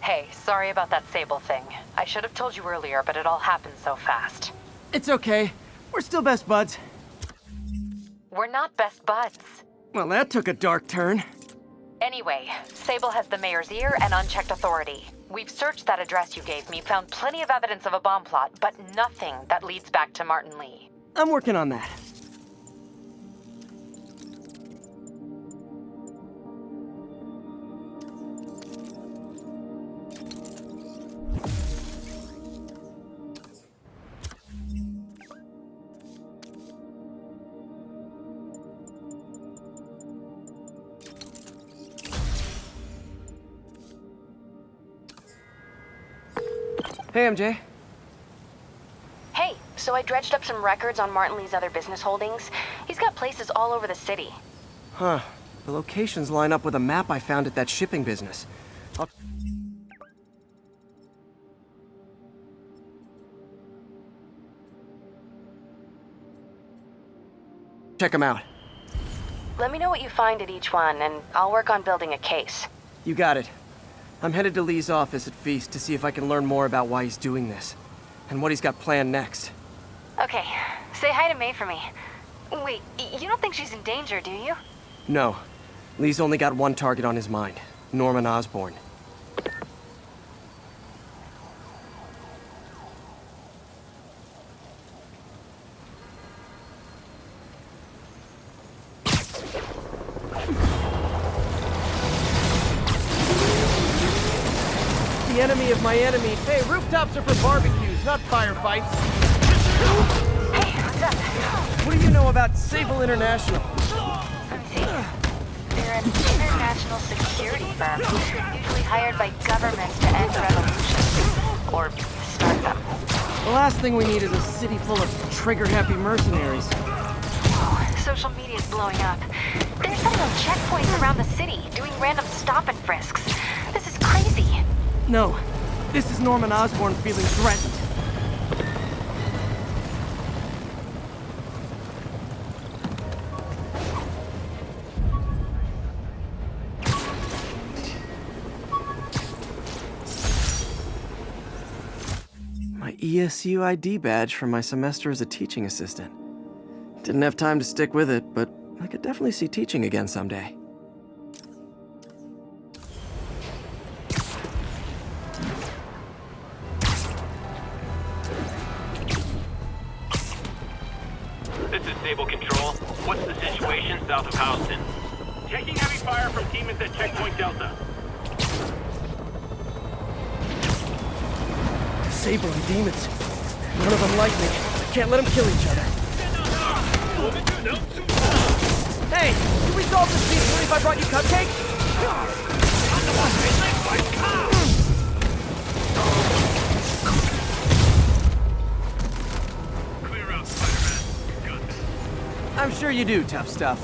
Hey, sorry about that Sable thing. I should have told you earlier, but it all happened so fast. It's okay. We're still best buds. We're not best buds. Well, that took a dark turn. Anyway, Sable has the mayor's ear and unchecked authority. We've searched that address you gave me, found plenty of evidence of a bomb plot, but nothing that leads back to Martin Lee. I'm working on that. Hey, MJ. Hey, so I dredged up some records on Martin Lee's other business holdings. He's got places all over the city. Huh. The locations line up with a map I found at that shipping business. I'll... check them out. Let me know what you find at each one, and I'll work on building a case. You got it. I'm headed to Lee's office at Feast to see if I can learn more about why he's doing this, and what he's got planned next. Okay, say hi to May for me. Wait, you don't think she's in danger, do you? No. Lee's only got one target on his mind, Norman Osborn. The enemy of my enemy. Hey, rooftops are for barbecues, not firefights. Hey, what's up? What do you know about Sable International? Let me see. They're an international security firm, usually hired by governments to end revolutions. Or start them. The last thing we need is a city full of trigger-happy mercenaries. Oh, social media's blowing up. They're setting up checkpoints around the city, doing random stop and frisks. This is crazy. No, this is Norman Osborn feeling threatened. My ESU ID badge from my semester as a teaching assistant. Didn't have time to stick with it, but I could definitely see teaching again someday. This is Sable Control. What's the situation south of Houston? Taking heavy fire from demons at Checkpoint Delta. Sable and demons. None of them like me. I can't let them kill each other. Hey, can we solve this peacefully if I brought you cupcakes? Clear out, Spider-Man. Got this. I'm sure you do, tough stuff.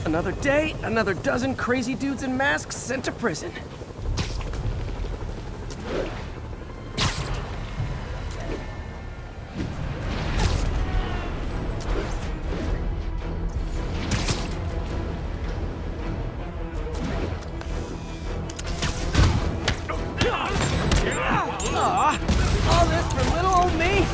Another day, another dozen crazy dudes in masks sent to prison. All this for little old me?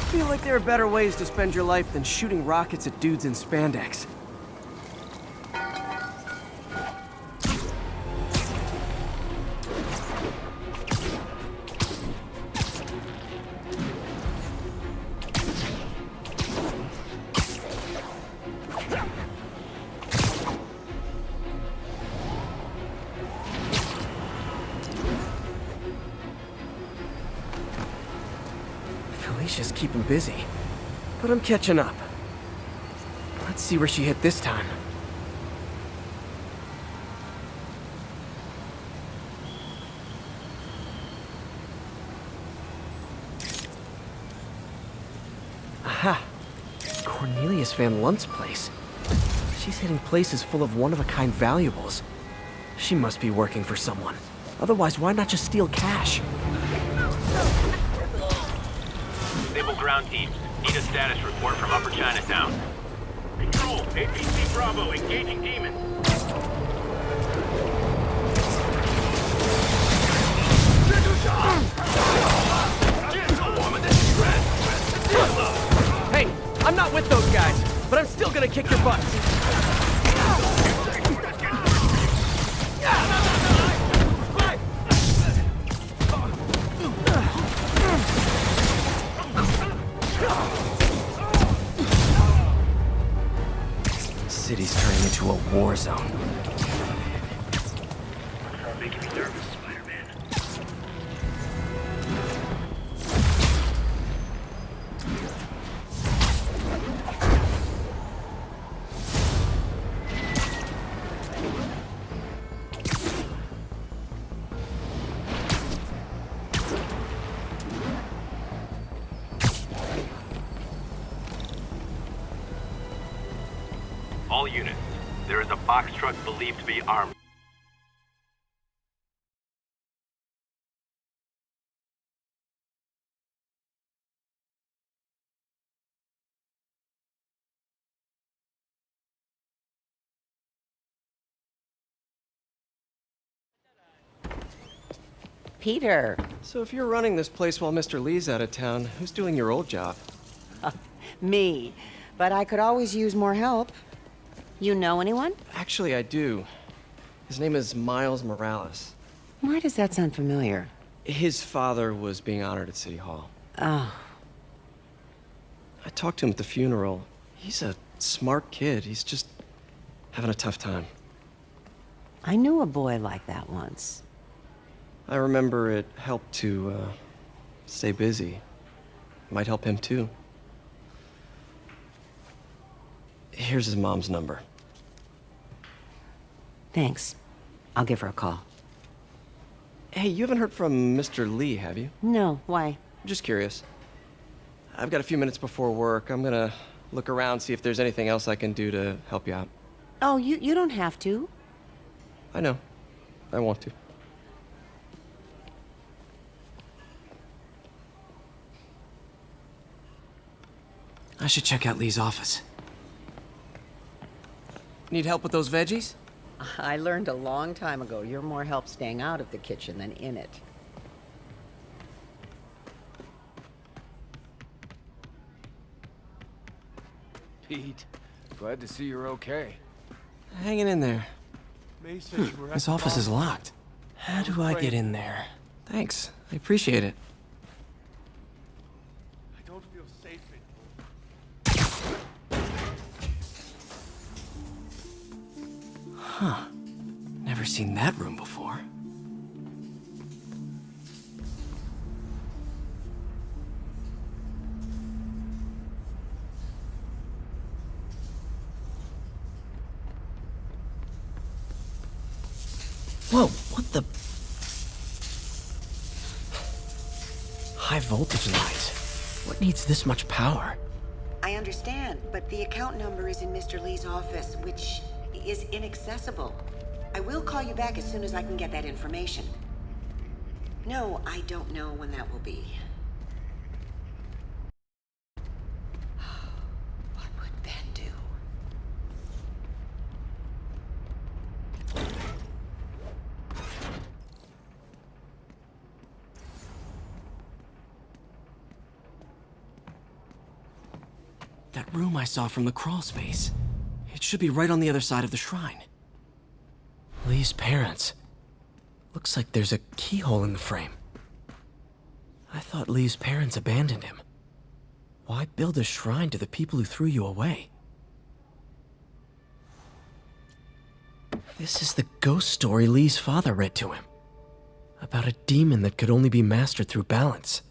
I feel like there are better ways to spend your life than shooting rockets at dudes in spandex. Alicia's keeping busy, but I'm catching up. Let's see where she hit this time. Aha! Cornelius Van Lunt's place. She's hitting places full of one-of-a-kind valuables. She must be working for someone. Otherwise, why not just steal cash? Sable ground teams. Need a status report from Upper Chinatown. Control, APC Bravo, engaging demons. Hey, I'm not with those guys, but I'm still gonna kick your butts. City's turning into a war zone. Making me nervous, Spider-Man. All units, there is a box truck believed to be armed. Peter. So if you're running this place while Mr. Lee's out of town, who's doing your old job? Me. But I could always use more help. You know anyone? Actually, I do. His name is Miles Morales. Why does that sound familiar? His father was being honored at City Hall. Oh, I talked to him at the funeral. He's a smart kid. He's just having a tough time. I knew a boy like that once. I remember it helped to stay busy. Might help him too. Here's his mom's number. Thanks. I'll give her a call. Hey, you haven't heard from Mr. Lee, have you? No, why? Just curious. I've got a few minutes before work. I'm gonna look around, see if there's anything else I can do to help you out. Oh, you don't have to. I know. I want to. I should check out Lee's office. Need help with those veggies? I learned a long time ago you're more help staying out of the kitchen than in it. Pete, glad to see you're okay. Hanging in there. May said you were at This the office is bar. locked. How do I get in there? Thanks. I appreciate it. I don't feel safe in Huh. Never seen that room before. Whoa, what the? High voltage lines. What needs this much power? I understand, but the account number is in Mr. Lee's office, which is inaccessible. I will call you back as soon as I can get that information. No, I don't know when that will be. What would Ben do? That room I saw from the crawl space. It should be right on the other side of the shrine. Lee's parents. Looks like there's a keyhole in the frame. I thought Lee's parents abandoned him. Why build a shrine to the people who threw you away? This is the ghost story Lee's father read to him. About a demon that could only be mastered through balance.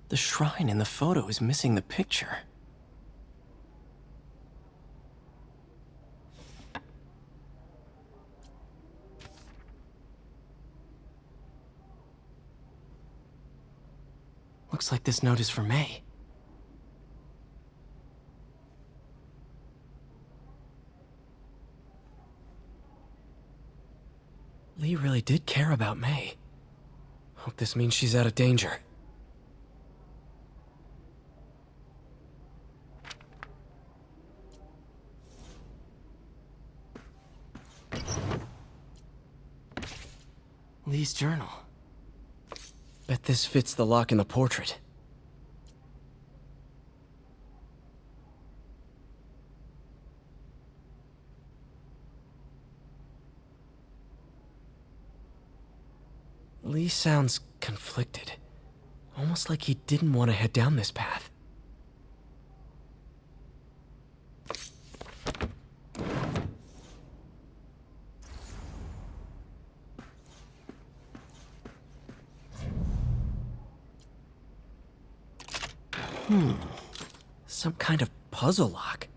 The shrine in the photo is missing the picture. Looks like this note is for May. Lee really did care about May. Hope this means she's out of danger. Lee's journal. Bet this fits the lock in the portrait. Lee sounds conflicted. Almost like he didn't want to head down this path. Some kind of puzzle lock.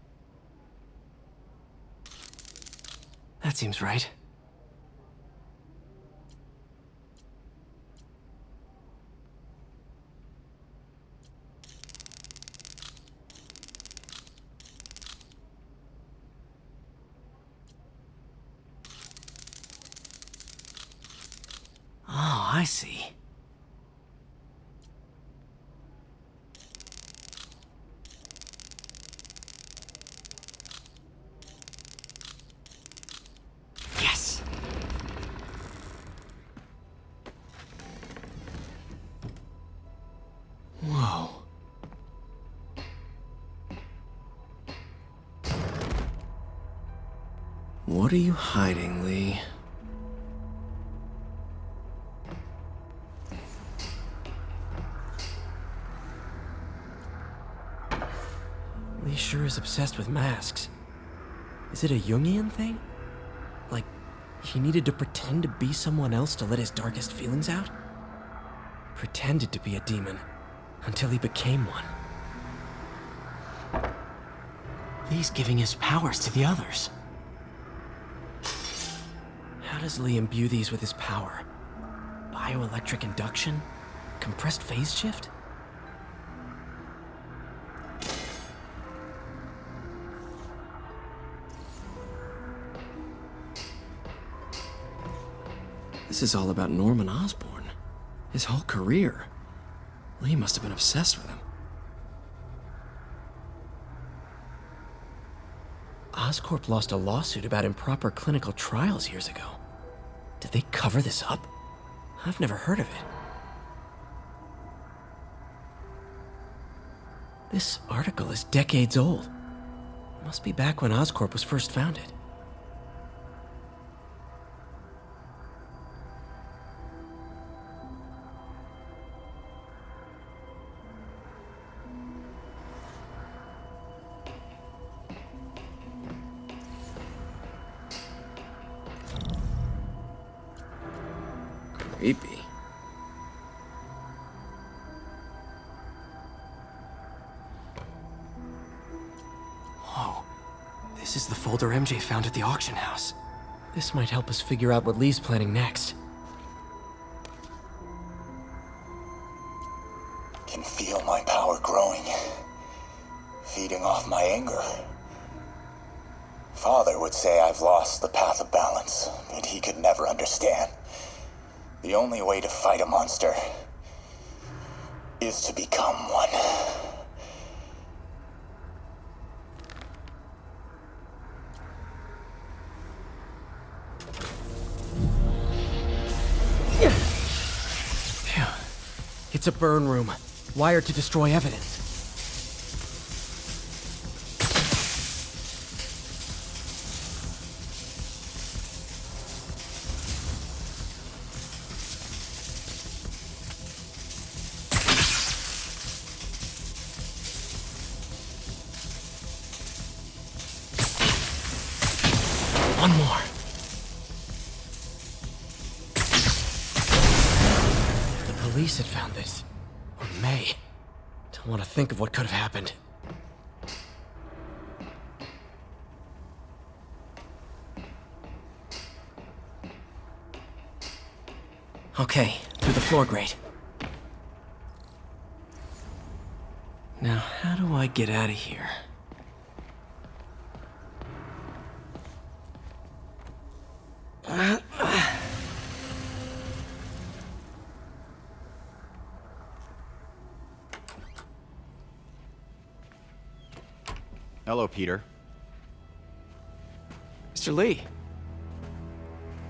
That seems right. Oh, I see. Yes! Whoa. What are you hiding, Lee? Lee sure is obsessed with masks. Is it a Jungian thing? Like, he needed to pretend to be someone else to let his darkest feelings out? Pretended to be a demon, until he became one. Lee's giving his powers to the others. How does Lee imbue these with his power? Bioelectric induction? Compressed phase shift? This is all about Norman Osborn. His whole career. Lee must have been obsessed with him. Oscorp lost a lawsuit about improper clinical trials years ago. Did they cover this up? I've never heard of it. This article is decades old. Must be back when Oscorp was first founded. Creepy. Whoa. This is the folder MJ found at the auction house. This might help us figure out what Lee's planning next. Can feel my power growing, feeding off my anger. Father would say I've lost the path of balance, but he could never understand. The only way to fight a monster is to become one. Phew. It's a burn room, wired to destroy evidence. One more. The police had found this. May. Don't want to think of what could have happened. Okay, through the floor grate. Now, how do I get out of here? Hello, Peter. Mr. Lee.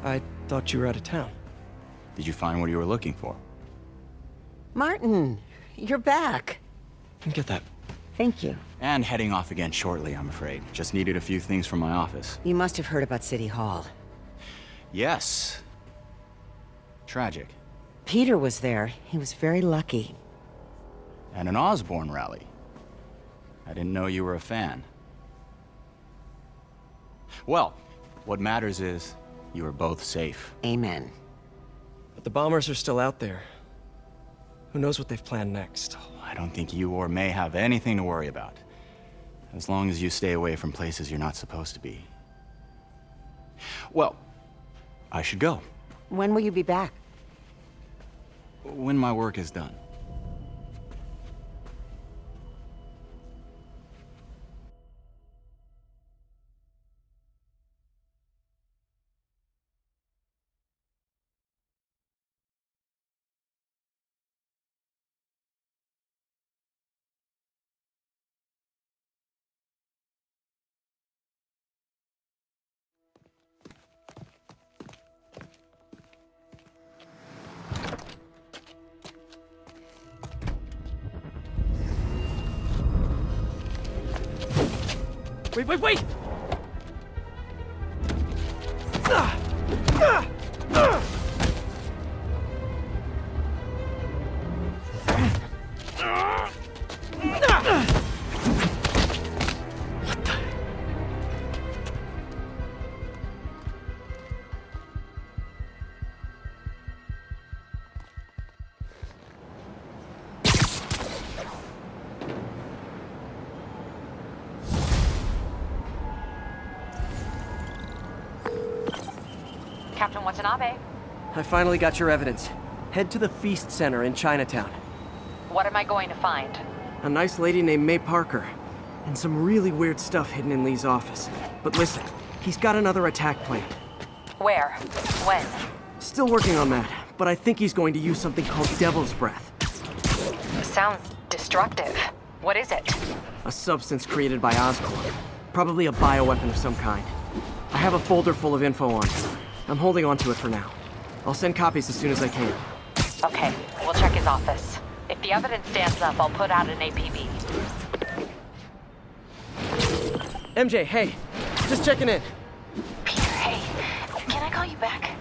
I thought you were out of town. Did you find what you were looking for? Martin, you're back. Get that. Thank you. And heading off again shortly, I'm afraid. Just needed a few things from my office. You must have heard about City Hall. Yes. Tragic. Peter was there. He was very lucky. At an Osborn rally. I didn't know you were a fan. Well, what matters is you are both safe. Amen. But the bombers are still out there. Who knows what they've planned next? I don't think you or May have anything to worry about. As long as you stay away from places you're not supposed to be. Well, I should go. When will you be back? When my work is done. Wait! Captain Watanabe, I finally got your evidence. Head to the Feast Center in Chinatown. what am I going to find? A nice lady named May Parker. And some really weird stuff hidden in Lee's office. But listen, he's got another attack plan. Where? When? Still working on that, but I think he's going to use something called Devil's Breath. Sounds destructive. What is it? A substance created by Oscorp. Probably a bioweapon of some kind. I have a folder full of info on it. I'm holding on to it for now. I'll send copies as soon as I can. Okay, we'll check his office. If the evidence stands up, I'll put out an APB. MJ, hey. Just checking in. Peter, hey, can I call you back?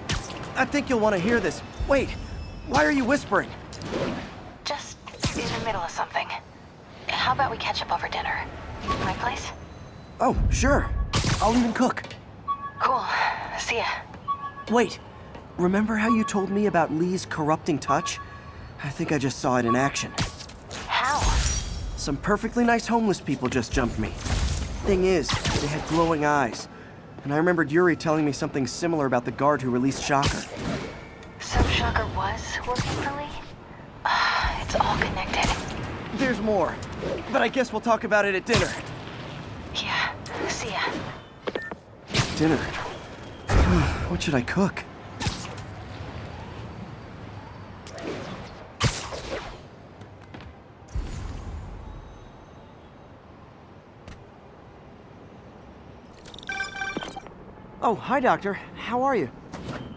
I think you'll want to hear this. Wait, why are you whispering? Just in the middle of something. How about we catch up over dinner? My place? Oh, sure. I'll even cook. Cool. See ya. Wait, remember how you told me about Lee's corrupting touch? I think I just saw it in action. How? Some perfectly nice homeless people just jumped me. Thing is, they had glowing eyes. And I remembered Yuri telling me something similar about the guard who released Shocker. So Shocker was working for Lee? It's all connected. There's more, but I guess we'll talk about it at dinner. Yeah. See ya. Dinner? What should I cook? Oh, hi, Doctor. How are you?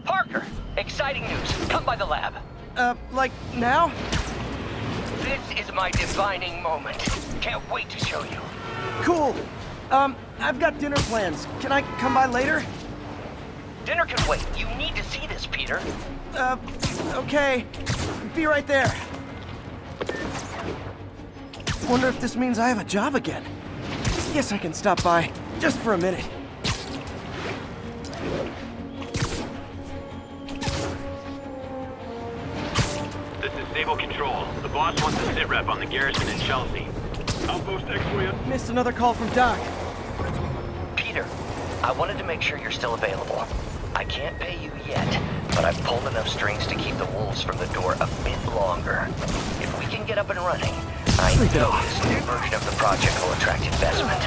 Parker, exciting news. Come by the lab. Like now? This is my defining moment. Can't wait to show you. Cool. I've got dinner plans. Can I come by later? Dinner can wait. You need to see this, Peter. Okay. Be right there. Wonder if this means I have a job again. Guess I can stop by, just for a minute. This is Stable Control. The boss wants a sit rep on the garrison in Chelsea. Outpost X-Way up. Missed another call from Doc. Peter, I wanted to make sure you're still available. I can't pay you yet, but I've pulled enough strings to keep the wolves from the door a bit longer. If we can get up and running, I know this new version of the project will attract investment.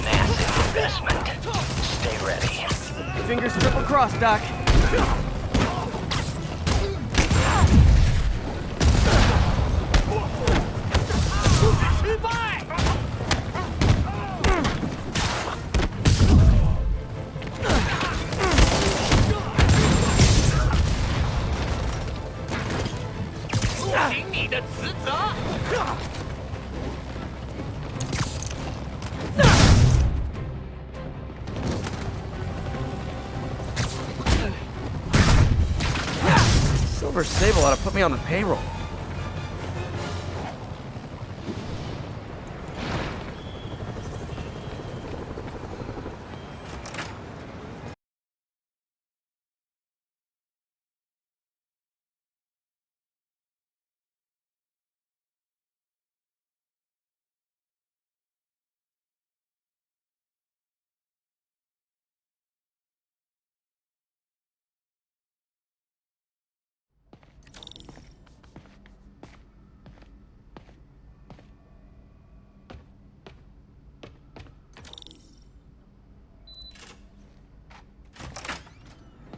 Massive investment. Stay ready. Fingers triple crossed, Doc. Silver Sable ought to put me on the payroll.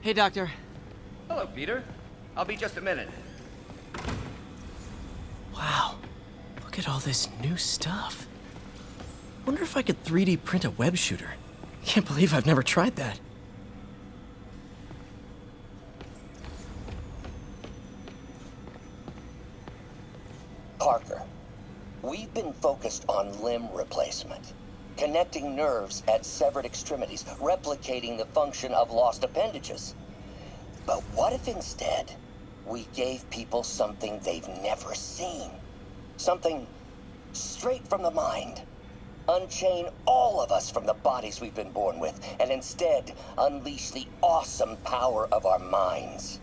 Hey, Doctor. Hello, Peter. I'll be just a minute. Wow. Look at all this new stuff. Wonder if I could 3D print a web shooter. Can't believe I've never tried that. Parker, we've been focused on limb replacement. Connecting nerves at severed extremities, replicating the function of lost appendages. But what if instead we gave people something they've never seen? Something straight from the mind. Unchain all of us from the bodies we've been born with, and instead unleash the awesome power of our minds.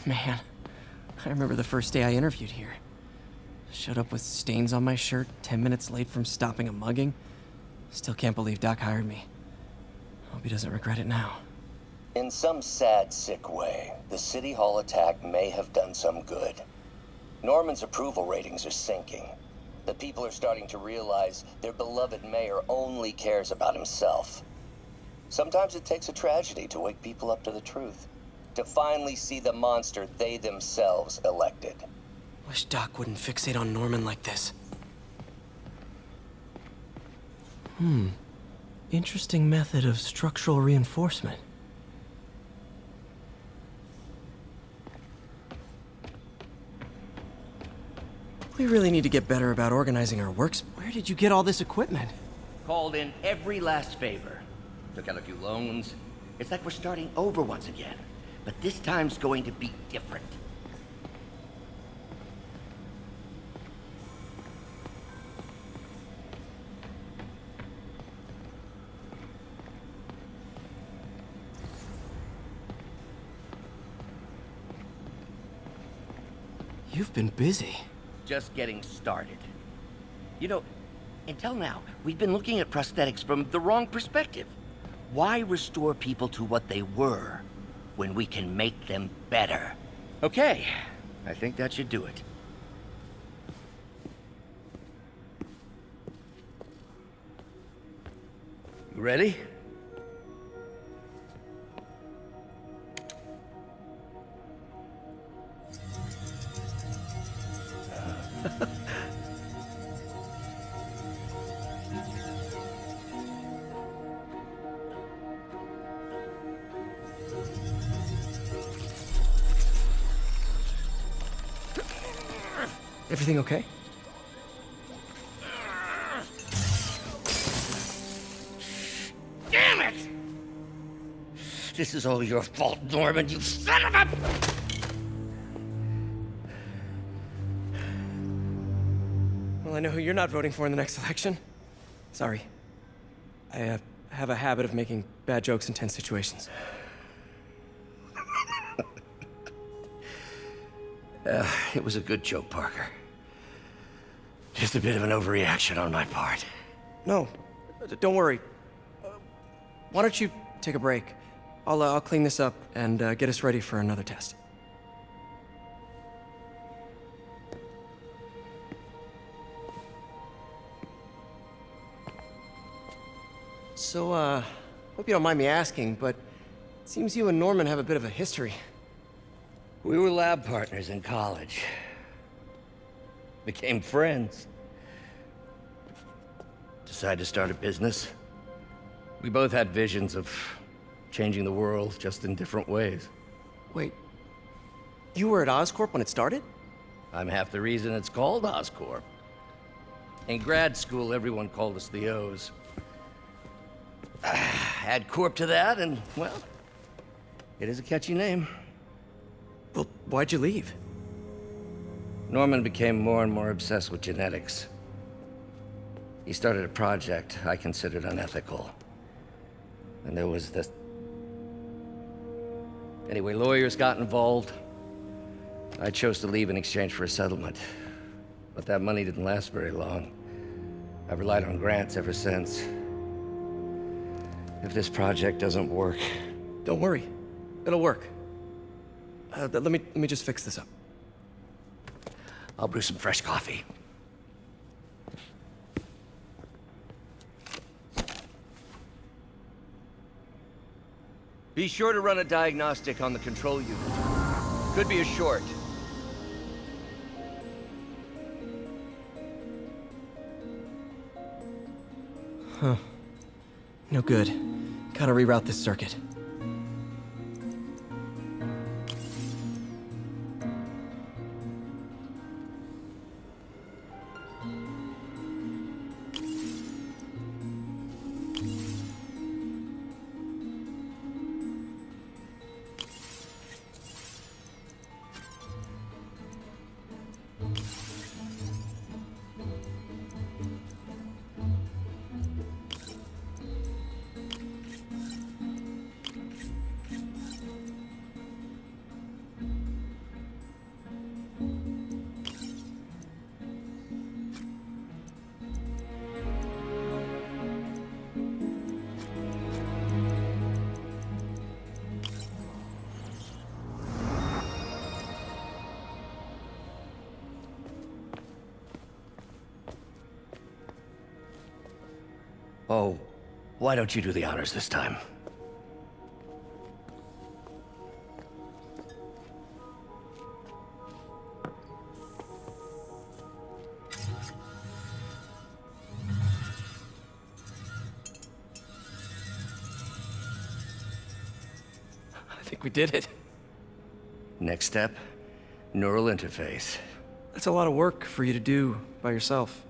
Man, I remember the first day I interviewed here. Showed up with stains on my shirt, 10 minutes late from stopping a mugging. Still can't believe Doc hired me. Hope he doesn't regret it now. In some sad, sick way, the City Hall attack may have done some good. Norman's approval ratings are sinking. The people are starting to realize their beloved mayor only cares about himself. Sometimes it takes a tragedy to wake people up to the truth. To finally see the monster they themselves elected. Wish Doc wouldn't fixate on Norman like this. Interesting method of structural reinforcement. We really need to get better about organizing our works. Where did you get all this equipment? Called in every last favor. Took out a few loans. It's like we're starting over once again. But this time's going to be different. You've been busy. Just getting started. You know, until now, we've been looking at prosthetics from the wrong perspective. Why restore people to what they were when we can make them better? Okay, I think that should do it. You ready? Everything okay? This is all your fault, Norman, you son of a... Well, I know who you're not voting for in the next election. Sorry. I have a habit of making bad jokes in tense situations. It was a good joke, Parker. Just a bit of an overreaction on my part. No, don't worry. Why don't you take a break? I'll clean this up and get us ready for another test. So, hope you don't mind me asking, but it seems you and Norman have a bit of a history. We were lab partners in college. Became friends. Decided to start a business. We both had visions of changing the world, just in different ways. Wait, you were at Oscorp when it started? I'm half the reason it's called Oscorp. In grad school, everyone called us the O's. Add Corp to that, and, well, it is a catchy name. Well, why'd you leave? Norman became more and more obsessed with genetics. He started a project I considered unethical. And there was this... Anyway, lawyers got involved. I chose to leave in exchange for a settlement. But that money didn't last very long. I've relied on grants ever since. If this project doesn't work... Don't worry. It'll work. Let me just fix this up. I'll brew some fresh coffee. Be sure to run a diagnostic on the control unit. Could be a short. Huh. No good. Gotta reroute this circuit. Oh, why don't you do the honors this time? I think we did it. Next step, neural interface. That's a lot of work for you to do by yourself.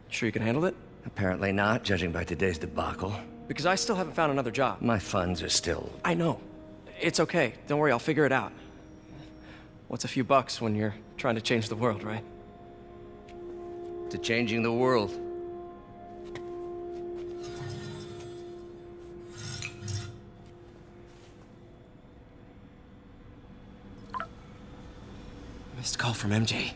Sure you can handle it? Apparently not, judging by today's debacle. Because I still haven't found another job. My funds are still... I know. It's okay. Don't worry, I'll figure it out. What's a few bucks when you're trying to change the world, right? To changing the world. Missed call from MJ.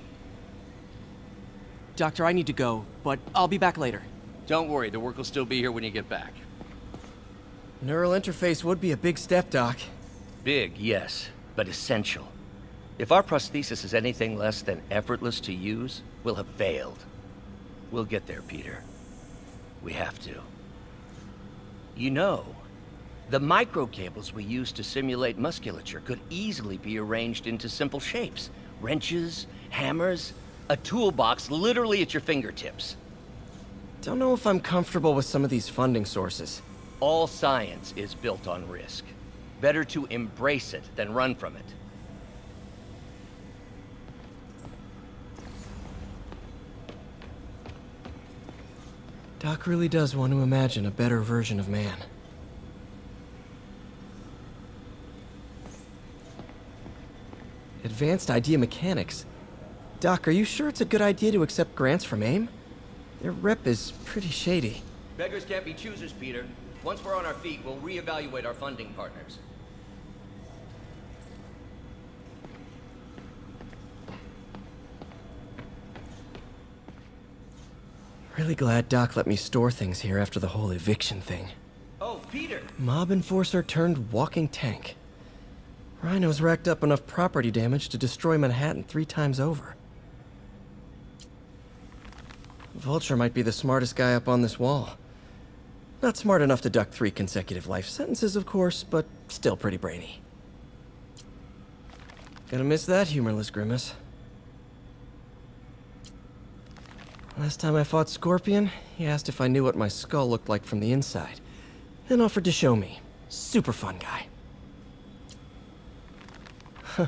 Doctor, I need to go, but I'll be back later. Don't worry, the work will still be here when you get back. Neural interface would be a big step, Doc. Big, yes, but essential. If our prosthesis is anything less than effortless to use, we'll have failed. We'll get there, Peter. We have to. You know, the microcables we use to simulate musculature could easily be arranged into simple shapes. Wrenches, hammers, a toolbox literally at your fingertips. Don't know if I'm comfortable with some of these funding sources. All science is built on risk. Better to embrace it than run from it. Doc really does want to imagine a better version of man. Advanced Idea Mechanics. Doc, are you sure it's a good idea to accept grants from AIM? Their rep is pretty shady. Beggars can't be choosers, Peter. Once we're on our feet, we'll reevaluate our funding partners. Really glad Doc let me store things here after the whole eviction thing. Oh, Peter! Mob enforcer turned walking tank. Rhino's racked up enough property damage to destroy Manhattan 3 times over. Vulture might be the smartest guy up on this wall. Not smart enough to duck 3 consecutive life sentences, of course, but still pretty brainy. Gonna miss that humorless grimace. Last time I fought Scorpion, he asked if I knew what my skull looked like from the inside, then offered to show me. Super fun guy. Huh.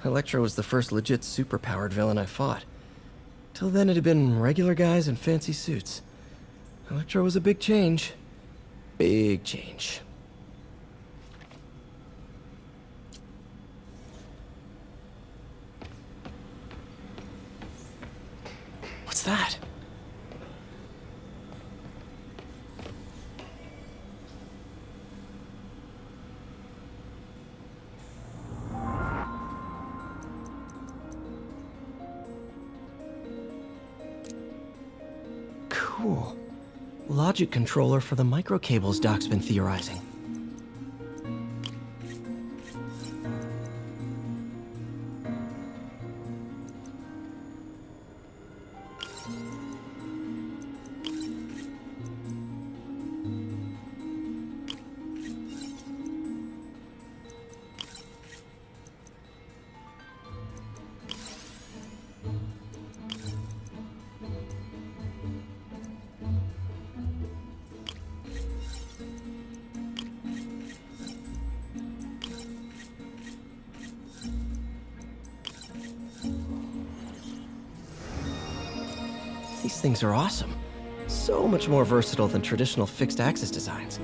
Electro was the first legit superpowered villain I fought. Till then it had been regular guys in fancy suits. Electro was a big change. Big change. What's that? Cool. Logic controller for the microcables Doc's been theorizing. These things are awesome. So much more versatile than traditional fixed-axis designs.